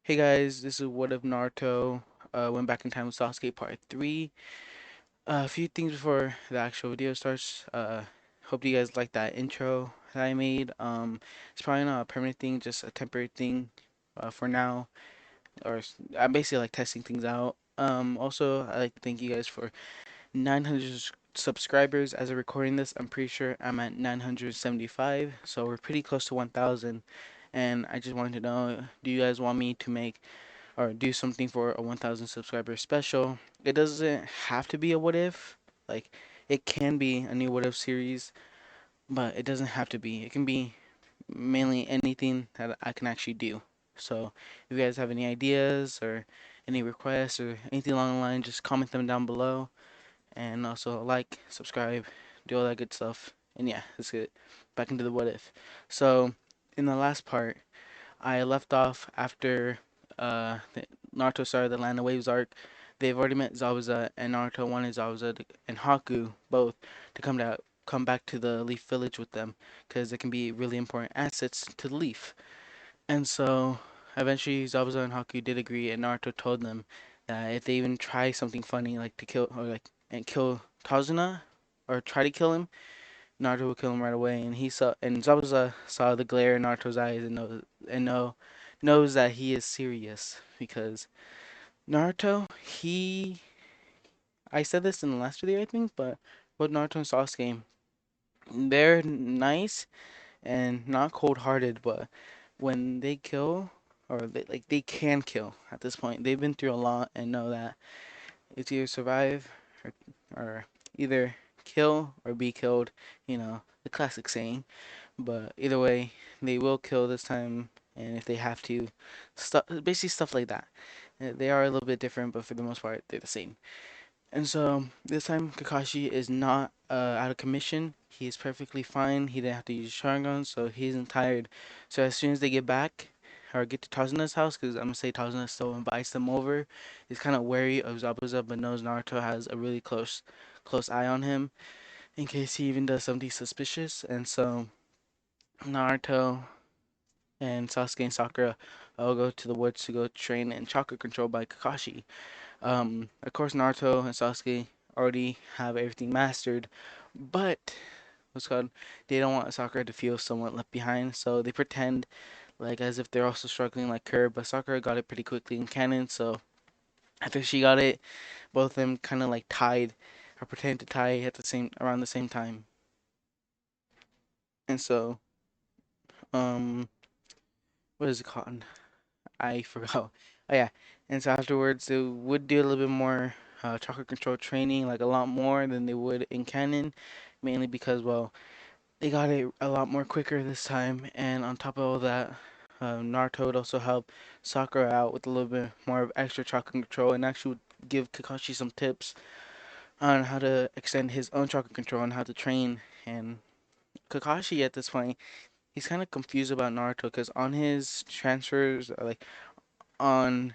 Hey guys, this is What If Naruto Went Back in Time with Sasuke Part 3. A few things before the actual video starts. Hope you guys like that intro that I made. It's probably not a permanent thing, just a temporary thing for now. I'm basically like testing things out. Also, I'd like to thank you guys for 900 subscribers as of recording this. I'm pretty sure I'm at 975, so we're pretty close to 1,000. And I just wanted to know, do you guys want me to make or do something for a 1,000 subscriber special? It doesn't have to be a what if. Like, it can be a new what if series, but it doesn't have to be. It can be mainly anything that I can actually do. So, if you guys have any ideas or any requests or anything along the line, just comment them down below. And also like, subscribe, do all that good stuff. And yeah, let's get back into the what if. So, in the last part, I left off after Naruto started the Land of Waves arc. They've already met Zabuza, and Naruto wanted and Haku both to come back to the Leaf Village with them, because they can be really important assets to the Leaf. And so eventually Zabuza and Haku did agree, and Naruto told them that if they even try something funny like to kill or like and kill Tazuna or try to kill him, Naruto will kill him right away. And Zabuza saw the glare in Naruto's eyes knows that he is serious because Naruto, I said this in the last video I think, but with Naruto and Sasuke, they're nice and not cold-hearted, but when they kill they can kill at this point. They've been through a lot and know that it's either survive or, or either kill or be killed, the classic saying. But either way, they will kill this time, and if they have to, basically stuff like that. They are a little bit different, but for the most part, they're the same. And so this time, Kakashi is not out of commission. He is perfectly fine. He didn't have to use Sharingan, so he isn't tired. So as soon as they get back, or get to Tazuna's house, because I'm gonna say Tazuna still invites them over, he's kind of wary of Zabuza, but knows Naruto has a really close eye on him in case he even does something suspicious. And so Naruto and Sasuke and Sakura all go to the woods to go train in chakra control by Kakashi. Of course, Naruto and Sasuke already have everything mastered, but what's called they don't want Sakura to feel somewhat left behind, so they pretend like as if they're also struggling like her. But Sakura got it pretty quickly in canon, so after she got it, both of them kind of like tied or pretended to tie at the same around the same time. And so, um, what is it called? I forgot. Oh yeah. And so afterwards, they would do a little bit more chakra control training, like a lot more than they would in canon, mainly because, well, they got it a lot more quicker this time. And on top of all that, Naruto would also help Sakura out with a little bit more of extra chakra control, and actually would give Kakashi some tips on how to extend his own chakra control and how to train. And Kakashi at this point, he's kind of confused about Naruto because on his transfers, like on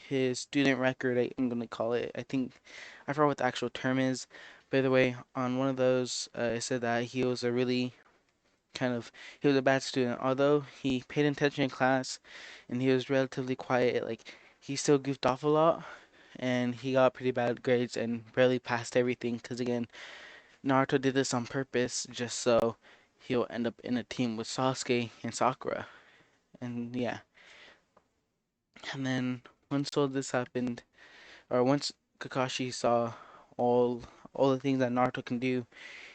his student record, I'm gonna call it. I think I forgot what the actual term is. By the way, on one of those, it said that he was a really he was a bad student. Although he paid attention in class and he was relatively quiet, like he still goofed off a lot and he got pretty bad grades and barely passed everything. Because again, Naruto did this on purpose just so he'll end up in a team with Sasuke and Sakura. And yeah, and then once all this happened, or once Kakashi saw all all the things that Naruto can do,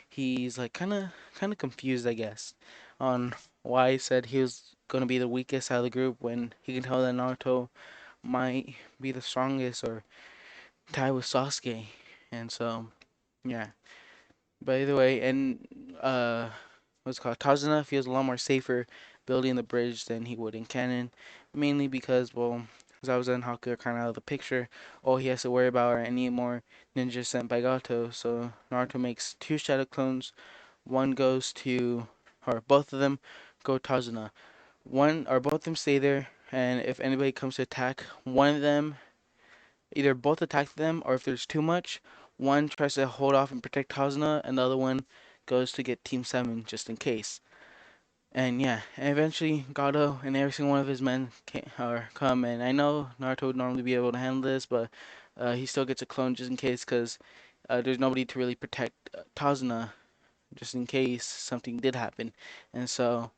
he's like kind of confused, I guess, on why he said he was gonna be the weakest out of the group when he can tell that Naruto might be the strongest or tie with Sasuke. And so, yeah. By the way, and what's it called Tazuna feels a lot more safer building the bridge than he would in canon, mainly because, well, Zabuza and Haku are kind of out of the picture. All he has to worry about are any more ninjas sent by Gato. So Naruto makes two shadow clones. One goes to, or both of them go to Tazuna. One or both of them stay there, and if anybody comes to attack, one of them either both attack them, or if there's too much, one tries to hold off and protect Tazuna, and the other one goes to get Team 7 just in case. And yeah, and eventually Gato and every single one of his men come. And I know Naruto would normally be able to handle this, but he still gets a clone just in case, because there's nobody to really protect Tazuna just in case something did happen. And so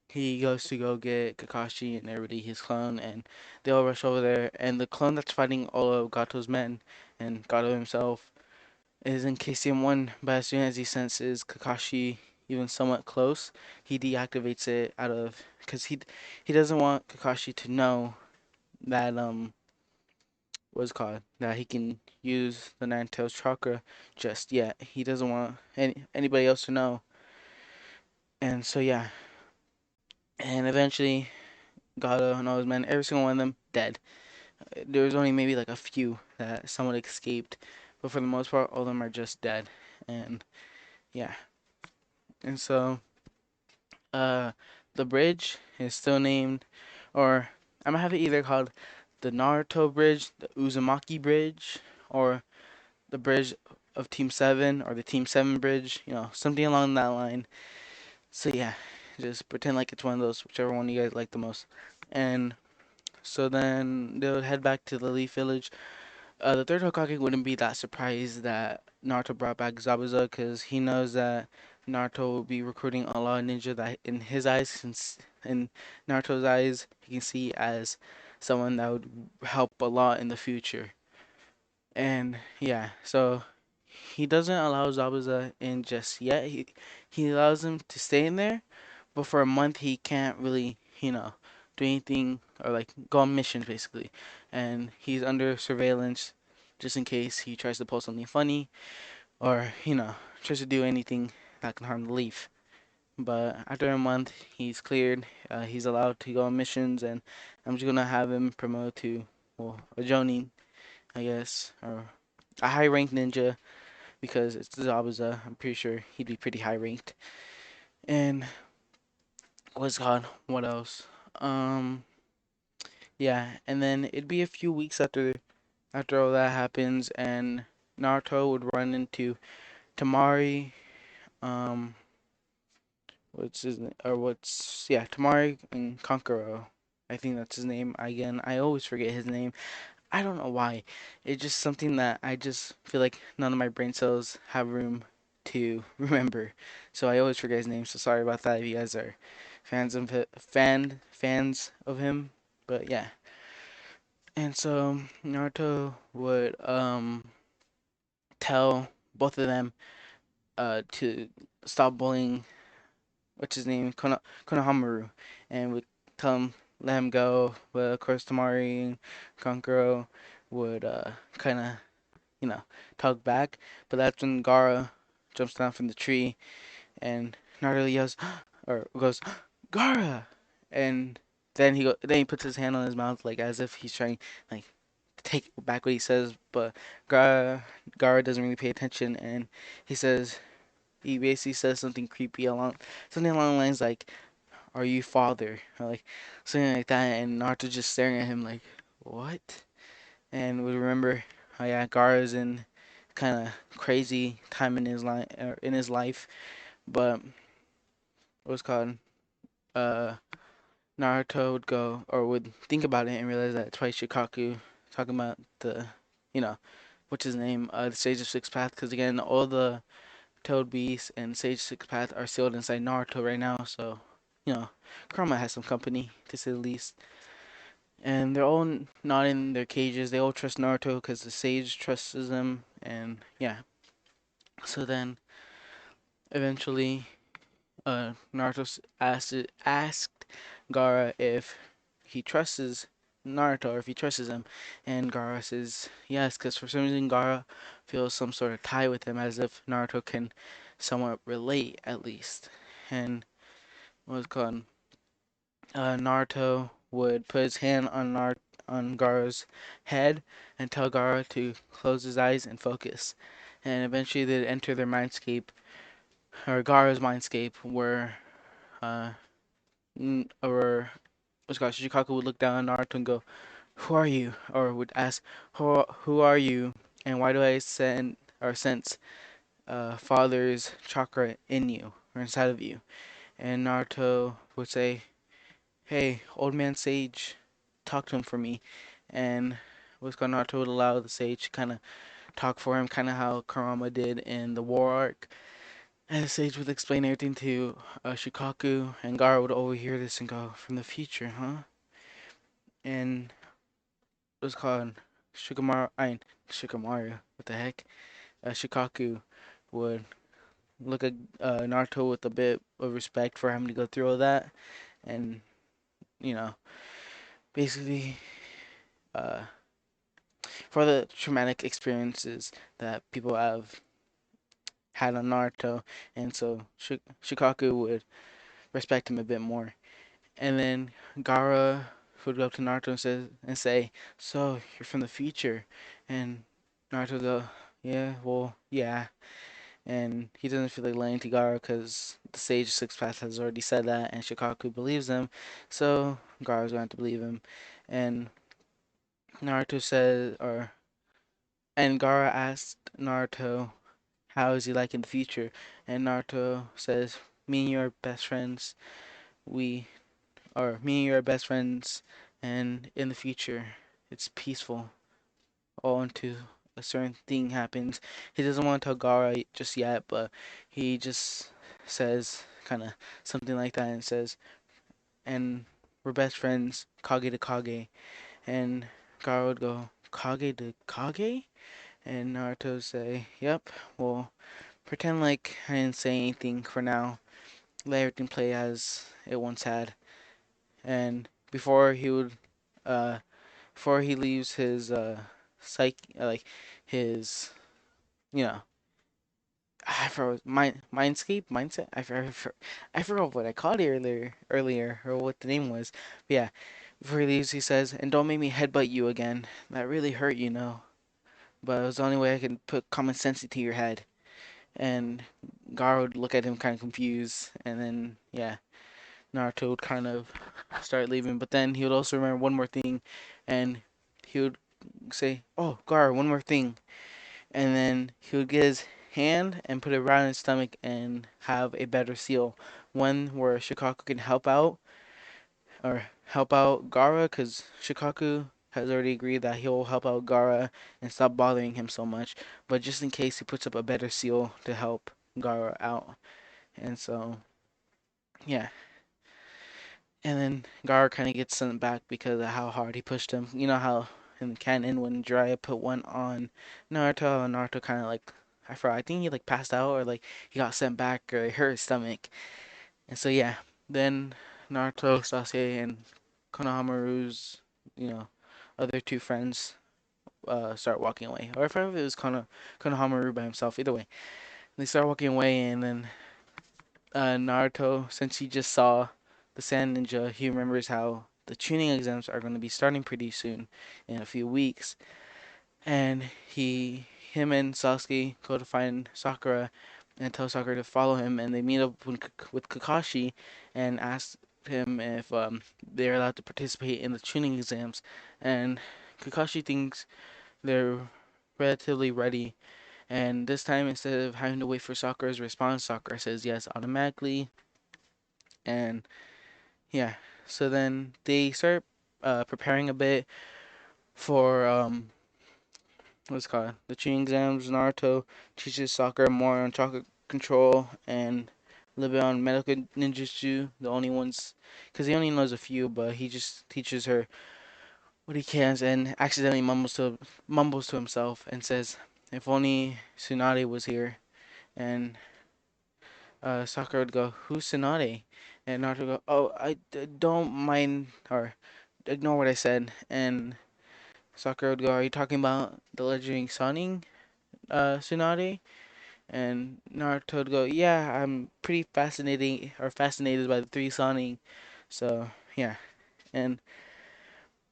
he goes to go get Kakashi and everybody, his clone, and they all rush over there. And the clone that's fighting all of Gato's men and Gato himself is in KCM1, but as soon as he senses Kakashi even somewhat close, he deactivates it out of because he doesn't want Kakashi to know that what's it called, that he can use the Nine Tails chakra just yet. He doesn't want anybody else to know, and so yeah, and eventually Gato and all his men, every single one of them dead. There was only maybe like a few that someone escaped, but for the most part, all of them are just dead, and yeah, and so. Uh, the bridge is still named, or I'm gonna have it either called the Naruto Bridge, the Uzumaki Bridge, or the Bridge of Team 7, or the Team 7 Bridge, something along that line. So yeah, just pretend like it's one of those, whichever one you guys like the most. And so then they'll head back to the Leaf Village. The third Hokage wouldn't be that surprised that Naruto brought back Zabuza because he knows that Naruto will be recruiting a lot of ninja that, in his eyes, since in Naruto's eyes, he can see as someone that would help a lot in the future. And yeah, so he doesn't allow Zabuza in just yet. He allows him to stay in there, but for a month he can't really, do anything or like go on missions basically. And he's under surveillance just in case he tries to pull something funny or, tries to do anything that can harm the leaf. But after a month, he's cleared. He's allowed to go on missions, and I'm just gonna have him promoted to, well, a Jonin, I guess, or a high ranked ninja because it's Zabuza. I'm pretty sure he'd be pretty high ranked. And what's called? What else? Um, yeah, and then it'd be a few weeks after all that happens, and Naruto would run into Tamari. Um, what's his name? Or what's yeah, Tamari and Kankuro. I think that's his name. Again, I always forget his name. I don't know why. It's just something that I just feel like none of my brain cells have room to remember. So I always forget his name. So sorry about that if you guys are fans of him. But yeah. And so Naruto would tell both of them to stop bullying what's his name, Konohamaru, and would tell him let him go. But of course Tamari and Kankuro would kind of you know tug back. But that's when Gaara jumps down from the tree and Naruto yells or goes Gaara, and then he puts his hand on his mouth like as if he's trying like take back what he says, but Gaara doesn't really pay attention, and he says he basically says something along the lines like, "Are you father?" or like something like that, and Naruto just staring at him like, "What?" And we remember, oh yeah, Gaara's in kind of crazy time in his life, but what's called uh Naruto would go or would think about it and realize that twice Shukaku talking about you know, what's his name, the Sage of Six Path, because again, all the Toad Beasts and Sage of Six Path are sealed inside Naruto right now, so, Kurama has some company, to say the least. And they're all not in their cages, they all trust Naruto because the Sage trusts them, and yeah. So then, eventually, Naruto asked Gaara if he trusts Naruto or if he trusts him, and Gaara says yes, because for some reason Gaara feels some sort of tie with him, as if Naruto can somewhat relate at least. And what's it called? Naruto would put his hand on Gaara's head and tell Gaara to close his eyes and focus. And eventually they'd enter their mindscape, or Gaara's mindscape, where uh, or what's it called? Shukaku would look down at Naruto and go, "Who are you?" Or would ask, "Who are you? And why do I sense father's chakra in you or inside of you?" and Naruto would say, "Hey, old man sage, talk to him for me," and what's called Naruto would allow the sage to kind of talk for him, kind of how Kurama did in the war arc. And the sage would explain everything to Shukaku, and Gaara would overhear this and go, "From the future, huh?" And it was called Shikamaru, what the heck? Shukaku would look at Naruto with a bit of respect for having to go through all that, and you know, basically, uh, for the traumatic experiences that people have had on Naruto, and so Shukaku would respect him a bit more. And then Gaara would go up to Naruto and say, "So you're from the future?" And Naruto would go, "Yeah, well, yeah." And he doesn't feel like lying to Gaara because the Sage Six Paths has already said that, and Shikaku believes him, so Gaara's going to believe him. And Naruto says, and Gaara asked Naruto, "How is he like in the future?" And Naruto says, "Me and you are best friends. We me and you are best friends, and in the future, it's peaceful. All until a certain thing happens." He doesn't want to tell Gaara just yet, but he just says kind of something like that and says, "And we're best friends, Kage to Kage." And Gaara would go, "Kage to Kage?" And Naruto would say, "Yep, well, pretend like I didn't say anything for now. Let everything play as it once had." And uh, before he leaves his psych, like his, you know, I forgot mindscape mindset. I forgot what I called it earlier or what the name was. But yeah, before he leaves, he says, "And don't make me headbutt you again. That really hurt, you know. But it was the only way I can put common sense into your head." And Gaara would look at him kind of confused, and then yeah, Naruto would kind of start leaving. But then he would also remember one more thing, and he would say, "Oh, Gaara, one more thing." And then he would get his hand and put it around his stomach and have a better seal. One where Shikaku can help out Gaara, because Shikaku has already agreed that he'll help out Gaara and stop bothering him so much. But just in case, he puts up a better seal to help Gaara out. And so, yeah. And then Gaara kind of gets sent back because of how hard he pushed him. You know how in the canon when Jiraiya put one on Naruto, and Naruto kind of like, I forgot, I think he like passed out or like he got sent back or he hurt his stomach. And so yeah, then Naruto, Sasuke, and Konohamaru's, you know, other two friends start walking away. Or if it was Konohamaru by himself, either way. They start walking away, and then Naruto, since he just saw the Sand Ninja, he remembers how the Chunin exams are going to be starting pretty soon, in a few weeks. And him and Sasuke go to find Sakura and tell Sakura to follow him, and they meet up with Kakashi and ask him if they're allowed to participate in the Chunin exams. And Kakashi thinks they're relatively ready. And this time, instead of having to wait for Sakura's response, Sakura says yes automatically. And yeah, so then they start preparing a bit for what's it called, the Chunin exams. Naruto teaches Sakura more on chakra control and a little bit on medical ninjutsu. The only ones, because he only knows a few, but he just teaches her what he can, and accidentally mumbles to himself and says, "If only Tsunade was here." And Sakura would go, "Who's Tsunade?" And Naruto would go, "Oh, don't mind or ignore what I said." And Sakura would go, "Are you talking about the legendary Sannin, Tsunade?" And Naruto would go, "Yeah, I'm pretty fascinated by the three Sannin." So yeah, and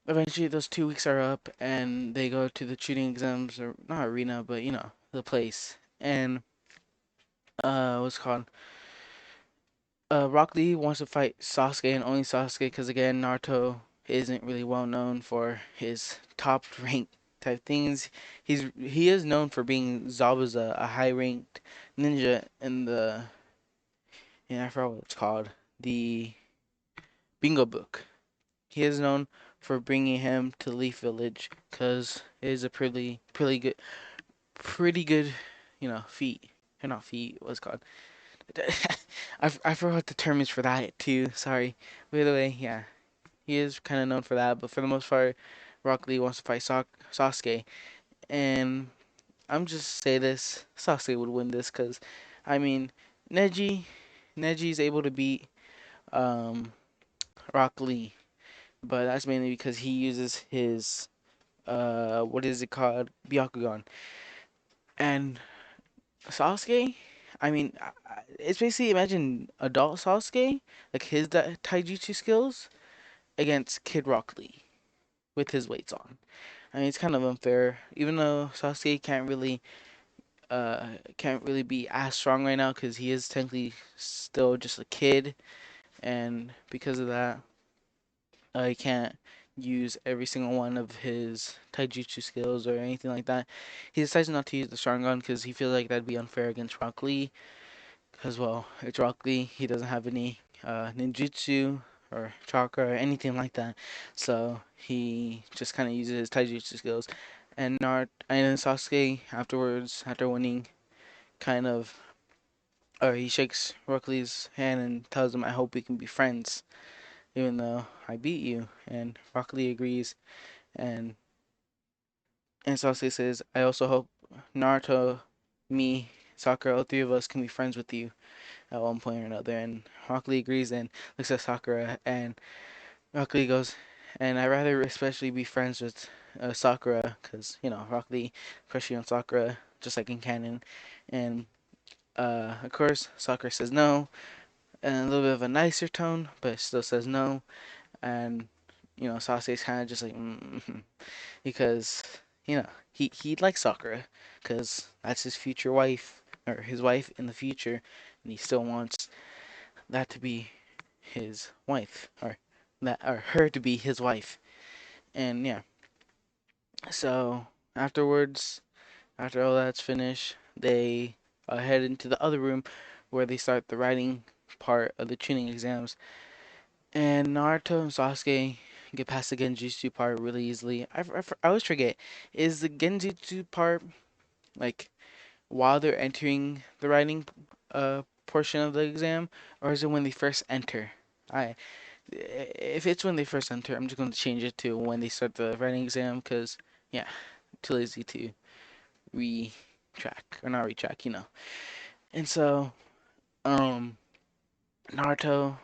eventually those 2 weeks are up, and they go to the shooting exams, or not arena, but you know the place. And what's it called, Rock Lee wants to fight Sasuke and only Sasuke because again Naruto isn't really well known for his top rank type things. He is known for being Zabuza, a high ranked ninja and I forgot what it's called, the Bingo Book. He is known for bringing him to Leaf Village because it is a pretty good, feat. Or not feat, what's it called? I forgot what the term is for that too. Sorry. By the way, yeah, he is kind of known for that, but for the most part, Rock Lee wants to fight Sasuke, and I'm just say this: Sasuke would win this because, I mean, Neji, Neji's able to beat um Rock Lee, but that's mainly because he uses his what is it called, Byakugan, and Sasuke. I mean, it's basically imagine adult Sasuke, like his taijutsu skills against Kid Rock Lee with his weights on. I mean, it's kind of unfair, even though Sasuke can't really be as strong right now because he is technically still just a kid, and because of that, he can't use every single one of his taijutsu skills or anything like that. He decides not to use the Sharingan because he feels like that'd be unfair against Rock Lee, because well, it's Rock Lee. He doesn't have any ninjutsu or chakra or anything like that, so he just kind of uses his taijutsu skills. And Sasuke afterwards, after winning, kind of, or he shakes Rock Lee's hand and tells him, "I hope we can be friends, even though I beat you." And Rock Lee agrees, and Sasuke says, "I also hope Naruto, me, Sakura, all three of us can be friends with you at one point or another." And Rock Lee agrees and looks at Sakura, and Rock Lee goes, "And I'd rather especially be friends with Sakura, because, Rock Lee, crushing on Sakura, just like in canon." And of course, Sakura says no, and a little bit of a nicer tone, but still says no. And, Sasuke's kind of just like, because, he likes Sakura, because that's his future wife, or his wife in the future, and he still wants that to be his wife, or her to be his wife. And yeah, so afterwards, after all that's finished, they head into the other room where they start the writing part of the Chunin exams. And Naruto and Sasuke get past the Genjutsu part really easily. I always forget, is the Genjutsu part like while they're entering the writing portion of the exam, or is it when they first enter? I If it's when they first enter, I'm just going to change it to when they start the writing exam because yeah, too lazy to retrack or not retrack. And so um Naruto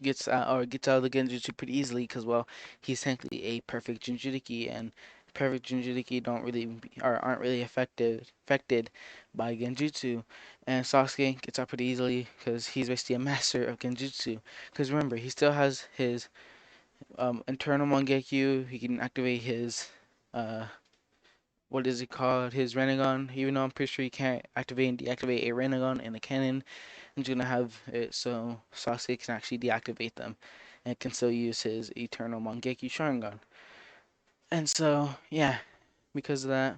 gets out of the Genjutsu pretty easily because well, he's technically a perfect Jinchuriki, and perfect Jinchuriki don't really or aren't really affected by Genjutsu. And Sasuke gets out pretty easily because he's basically a master of Genjutsu. Because remember, he still has his internal Mangekyo. He can activate his uh what is it called? His Rinnegan. Even though I'm pretty sure he can't activate and deactivate a Rinnegan in a cannon, I'm just gonna have it so Sasuke can actually deactivate them and can still use his eternal Mangekyo Sharingan. And so yeah, because of that,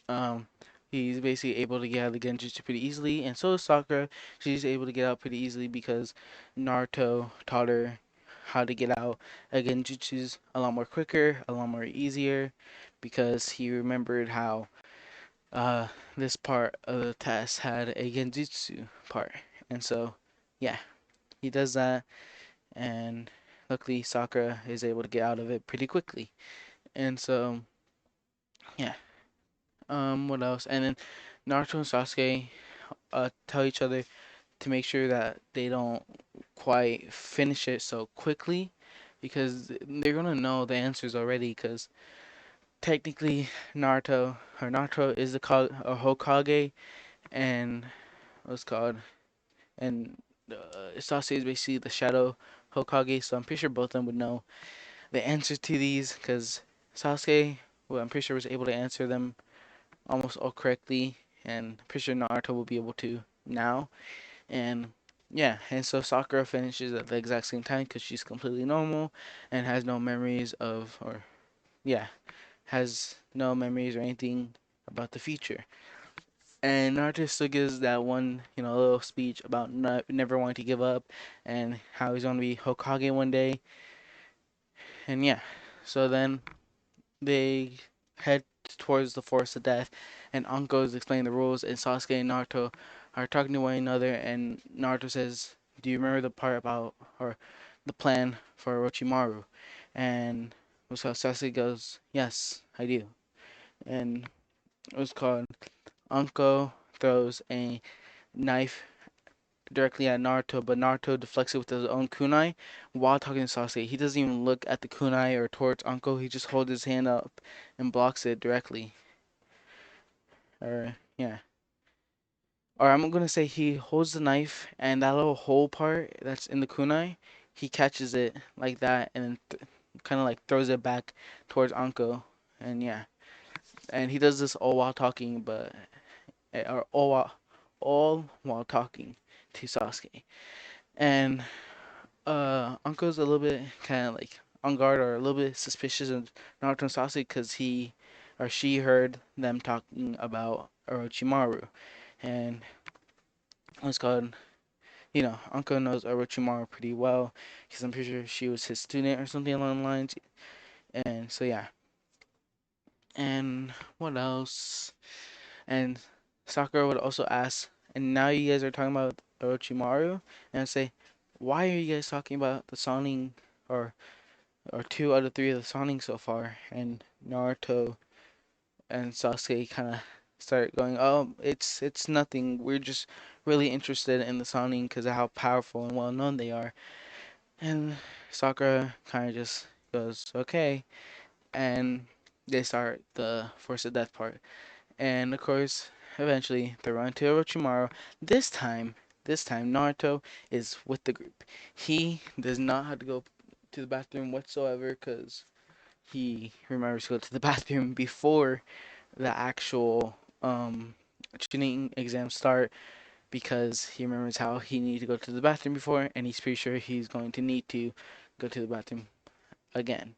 um, he's basically able to get out of the Genjutsu pretty easily, and so is Sakura. She's able to get out pretty easily because Naruto taught her how to get out of Genjutsus a lot more quicker, a lot more easier, because he remembered how uh, this part of the test had a Genjutsu part, and so yeah, he does that, and luckily Sakura is able to get out of it pretty quickly, and so yeah. What else? And then Naruto and Sasuke tell each other to make sure that they don't quite finish it so quickly because they're gonna know the answers already. Because technically, Naruto is a Hokage, and what's it called, and Sasuke is basically the Shadow Hokage. So I'm pretty sure both of them would know the answers to these because Sasuke, well, I'm pretty sure was able to answer them almost all correctly, and I'm pretty sure Naruto will be able to now. And yeah, and so Sakura finishes at the exact same time because she's completely normal and has no memories of, or yeah, has no memories or anything about the future. And Naruto still gives that one, little speech about never wanting to give up and how he's going to be Hokage one day. And yeah, so then they head towards the Forest of Death, and Anko is explaining the rules, and Sasuke and Naruto are talking to one another, and Naruto says, "Do you remember the part about, or the plan for Orochimaru?" And so Sasuke goes, "Yes, I do." And it was called Anko throws a knife directly at Naruto, but Naruto deflects it with his own kunai while talking to Sasuke. He doesn't even look at the kunai or towards Anko. He just holds his hand up and blocks it directly. Or yeah. Or I'm gonna say he holds the knife and that little hole part that's in the kunai, he catches it like that and then kind of like throws it back towards Anko. And yeah, and he does this all while talking, but or all while talking to Sasuke. And Uncle's a little bit kind of like on guard or a little bit suspicious of Naruto and Sasuke because he or she heard them talking about Orochimaru. And what's called, Uncle knows Orochimaru pretty well because I'm pretty sure she was his student or something along the lines. And so, yeah. And what else? And Sakura would also ask, and now you guys are talking about Orochimaru, and I say, why are you guys talking about the Sonic or two out of three of the Sonic so far? And Naruto and Sasuke kind of start going, "Oh, it's nothing. We're just really interested in the Sonic because of how powerful and well known they are." And Sakura kind of just goes, "Okay," and they start the Force of Death part. And of course, eventually they run into Orochimaru. This time, Naruto is with the group. He does not have to go to the bathroom whatsoever because he remembers to go to the bathroom before the actual Chunin exams start because he remembers how he needed to go to the bathroom before, and he's pretty sure he's going to need to go to the bathroom again.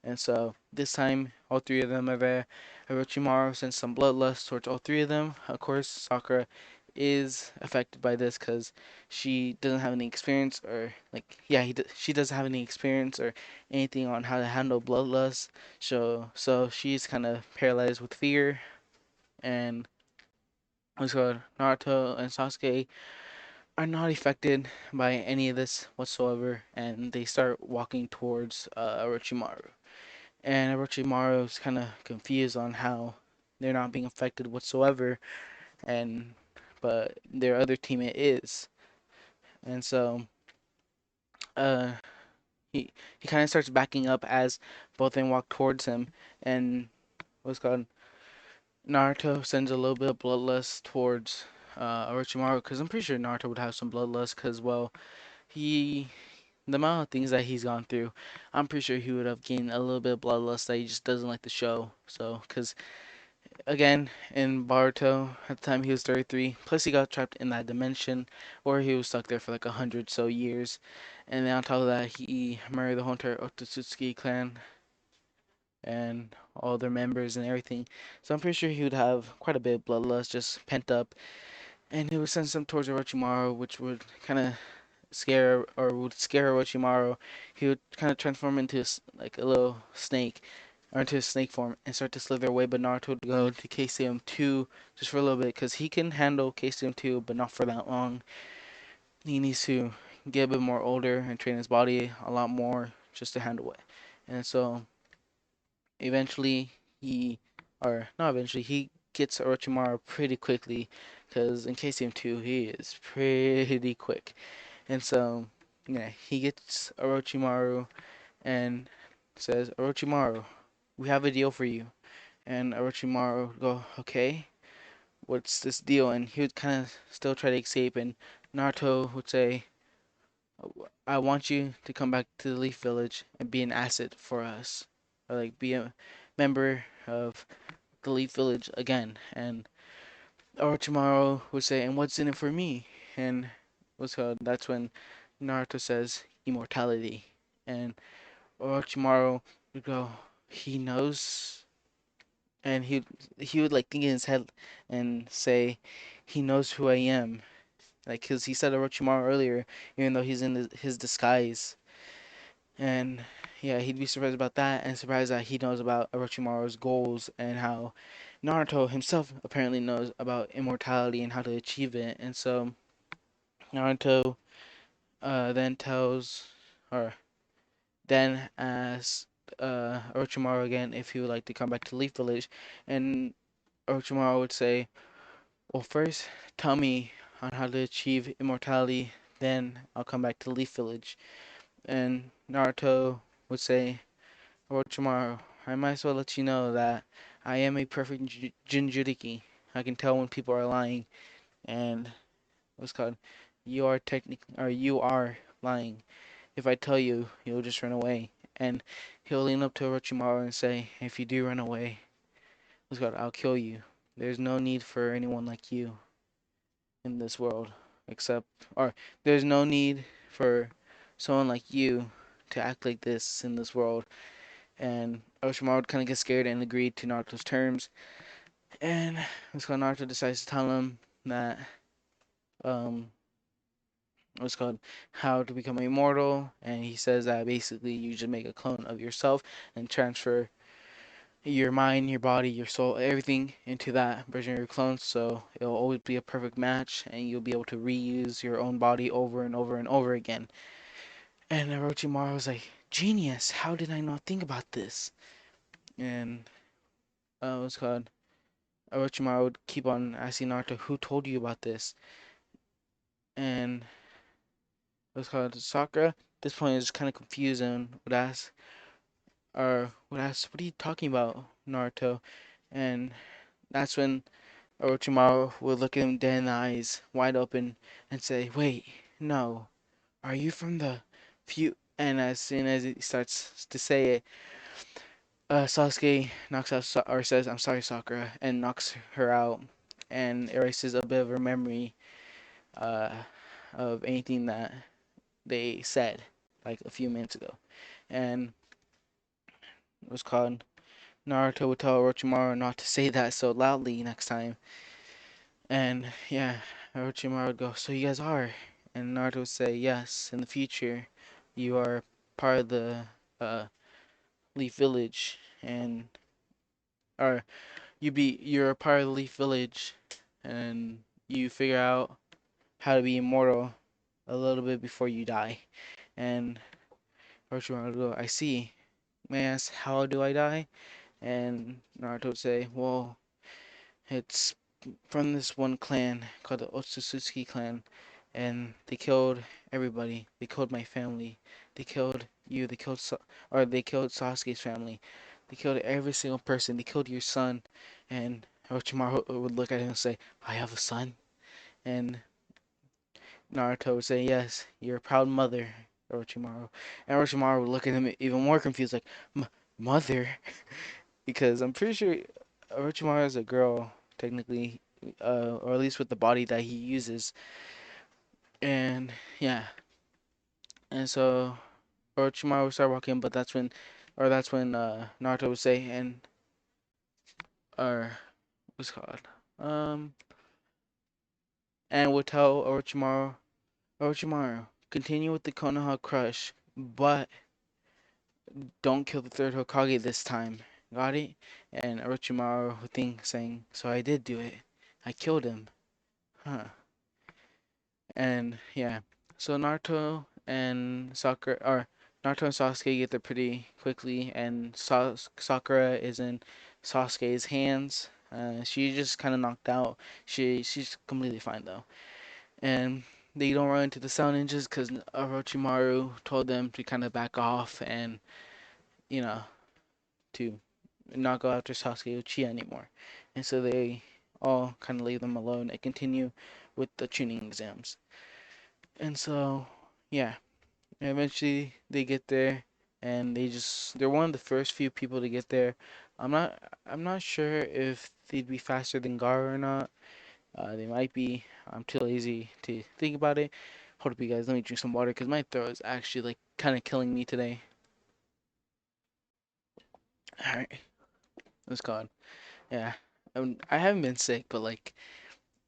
And so this time, all three of them are there. Orochimaru sends some bloodlust towards all three of them. Of course, Sakura is affected by this because she doesn't have any experience, or like, yeah, she doesn't have any experience or anything on how to handle bloodlust. So she's kind of paralyzed with fear. And so Naruto and Sasuke are not affected by any of this whatsoever, and they start walking towards Orochimaru. And Orochimaru's kind of confused on how they're not being affected whatsoever, and but their other teammate is. And so uh, he kind of starts backing up as both of them walk towards him, and what's called Naruto sends a little bit of bloodlust towards Orochimaru because I'm pretty sure Naruto would have some bloodlust because well he the amount of things that he's gone through, I'm pretty sure he would have gained a little bit of bloodlust that he just doesn't like to show. So, because again, in Baruto, at the time he was 33, plus he got trapped in that dimension, or he was stuck there for like 100 so years. And then on top of that, he murdered the whole entire Otsutsuki clan and all their members and everything. So I'm pretty sure he would have quite a bit of bloodlust just pent up. And he would send some towards Orochimaru, which would kind of scare Orochimaru. He would kind of transform into like a little snake or into a snake form and start to slither away. But Naruto would go to KCM 2 just for a little bit because he can handle KCM 2, but not for that long. He needs to get a bit more older and train his body a lot more just to handle it. And so eventually or not eventually, he gets Orochimaru pretty quickly because in KCM 2 he is pretty quick. And so, yeah, he gets Orochimaru and says, Orochimaru, we have a deal for you. And Orochimaru would go, okay, what's this deal? And he would kind of still try to escape. And Naruto would say, I want you to come back to the Leaf Village and be an asset for us. Or like be a member of the Leaf Village again. And Orochimaru would say, and what's in it for me? And that's when Naruto says immortality. And Orochimaru would go, he knows. and he would like think in his head and say, he knows who I am, like because he said Orochimaru earlier, even though he's in his disguise, and yeah, he'd be surprised about that, and surprised that he knows about Orochimaru's goals and how Naruto himself apparently knows about immortality and how to achieve it, and so Naruto then tells, or then asks Orochimaru again if he would like to come back to Leaf Village, and Orochimaru would say, "Well, first, tell me on how to achieve immortality, then I'll come back to Leaf Village." And Naruto would say, "Orochimaru, I might as well let you know that I am a perfect Jinchuriki. I can tell when people are lying, and what's called, you are lying. If I tell you, you'll just run away." And he'll lean up to Orochimaru and say, "If you do run away, what's called, I'll kill you. There's no need for anyone like you in this world, except, or there's no need for someone like you to act like this in this world." And Orochimaru would kind of get scared and agreed to Naruto's terms. And what's called, Naruto decides to tell him that um what's called, how to become immortal, and he says that basically you just make a clone of yourself and transfer your mind, your body, your soul, everything into that version of your clone, so it'll always be a perfect match and you'll be able to reuse your own body over and over and over again. And Orochimaru was like, "Genius, how did I not think about this?" And what's called, Orochimaru would keep on asking Naruto, "Who told you about this?" And what's called, Sakura at this point is kind of confused and would ask, "What are you talking about, Naruto?" And that's when Orochimaru would look at him dead in the eyes, wide open, and say, "Wait, no, are you from the few?" And as soon as he starts to say it, Sasuke knocks out, or says, "I'm sorry, Sakura," and knocks her out and erases a bit of her memory uh, of anything that they said like a few minutes ago. And it was called, Naruto would tell Orochimaru not to say that so loudly next time. And yeah, Orochimaru would go, "So you guys are?" And Naruto would say, "Yes, in the future, you are part of the uh, Leaf Village, and or you're a part of the Leaf Village, and you figure out how to be immortal a little bit before you die." And Orochimaru would go, "I see. May I ask, how do I die?" And Naruto would say, "Well, it's from this one clan called the Otsutsuki clan, and they killed everybody. They killed my family. They killed you. They killed Sasuke's family. They killed every single person. They killed your son." And Orochimaru would look at him and say, "I have a son?" And Naruto would say, "Yes, you're a proud mother, Orochimaru." And Orochimaru would look at him even more confused, like, Mother?" Because I'm pretty sure Orochimaru is a girl, technically, or at least with the body that he uses. And yeah, and so Orochimaru would start walking, but that's when Naruto would say, or what's it called, um, and would tell Orochimaru, "Orochimaru, continue with the Konoha Crush, but don't kill the third Hokage this time. Got it?" And Orochimaru would think, saying, "So I did do it. I killed him. Huh." And yeah, so Naruto and Sasuke get there pretty quickly, and Sakura is in Sasuke's hands. She just kind of knocked out. She's completely fine though, and they don't run into the Sound Ninjas because Orochimaru told them to kind of back off and, you know, to not go after Sasuke Uchiha anymore, and so they all kind of leave them alone and continue with the Chunin exams. And so, yeah, eventually they get there, and they're one of the first few people to get there. I'm not sure if they'd be faster than Gaara or not. They might be. I'm too lazy to think about it. Hold up, you guys. Let me drink some water because my throat is actually like kind of killing me today. All right, let's go on. Yeah. I haven't been sick, but like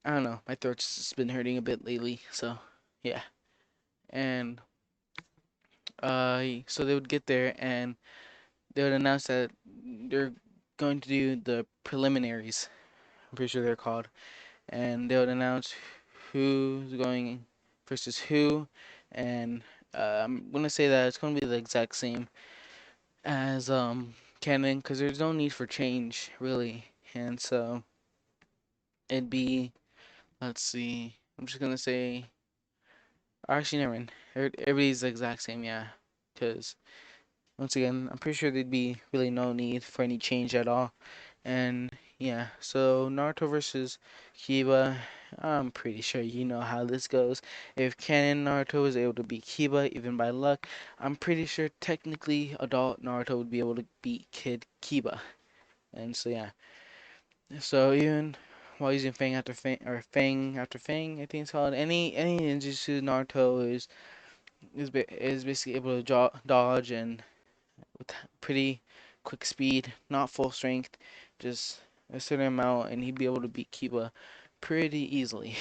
I don't know, my throat's just been hurting a bit lately. So yeah. And so they would get there and they would announce that they're going to do the preliminaries. I'm pretty sure they're called, and they would announce who's going versus who, and I'm gonna say that it's gonna be the exact same as canon because there's no need for change really, and so it'd be, let's see, I'm just gonna say, actually never mind, everybody's the exact same, yeah, because once again I'm pretty sure there'd be really no need for any change at all. And yeah, so Naruto versus Kiba, I'm pretty sure you know how this goes. If canon Naruto was able to beat Kiba even by luck, I'm pretty sure technically adult Naruto would be able to beat Kid Kiba. And so yeah, so even while using Fang after Fang or Fang after Fang, I think it's called, any ninjutsu Naruto is basically able to dodge and with pretty quick speed, not full strength, just a certain amount, and he'd be able to beat Kiba pretty easily.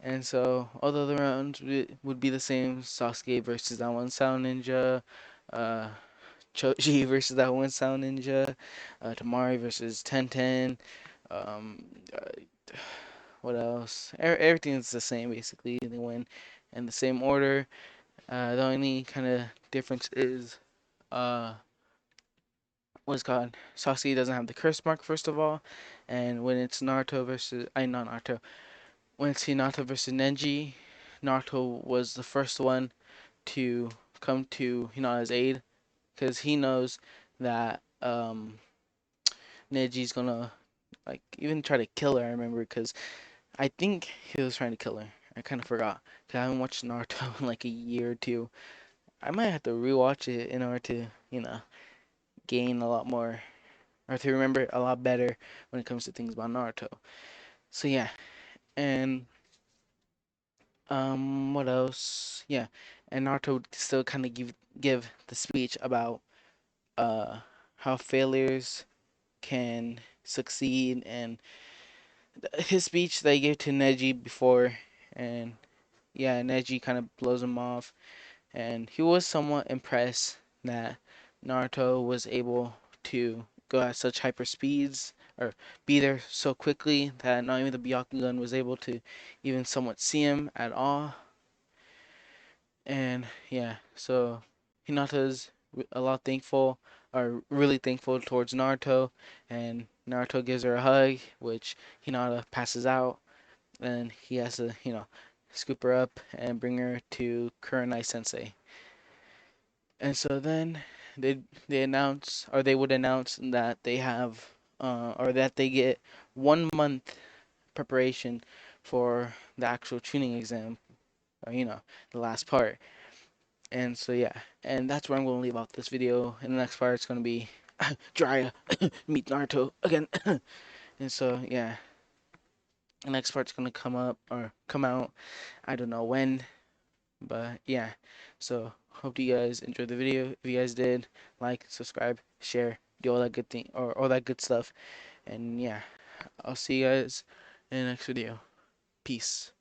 And so all the other rounds would be the same: Sasuke versus that one Sound Ninja, uh, Choji versus that one Sound Ninja, Tamari versus Tenten. Um, what else? Everything's the same basically. They win in the same order. The only kind of difference is what's it called? Sasuke doesn't have the curse mark first of all, and when it's Naruto versus I not Naruto, when it's Hinata versus Neji, Naruto was the first one to come to Hinata's aid because he knows that Neji's gonna like even try to kill her. I remember because I think he was trying to kill her. I kind of forgot because I haven't watched Naruto in like a year or two. I might have to rewatch it in order to gain a lot more or to remember it a lot better when it comes to things about Naruto. So yeah, and what else? Yeah, and Naruto would still kind of give the speech about uh how failures can succeed, and his speech that he gave to Neji before, and yeah, Neji kind of blows him off, and he was somewhat impressed that Naruto was able to go at such hyper speeds or be there so quickly that not even the Byakugan was able to even somewhat see him at all. And yeah, so Hinata's a lot thankful, or really thankful towards Naruto, and Naruto gives her a hug, which Hinata passes out, and he has to, scoop her up and bring her to Kurenai Sensei. And so then they announce, or they would announce that they have or that they get 1 month preparation for the actual tuning exam, or the last part. And so yeah, and that's where I'm going to leave out this video. In the next part, it's going to be Jiraiya meet Naruto again. And so yeah, the next part's going to come up or come out. I don't know when, but yeah. So hope you guys enjoyed the video. If you guys did, like, subscribe, share, do all that good thing or all that good stuff. And yeah, I'll see you guys in the next video. Peace.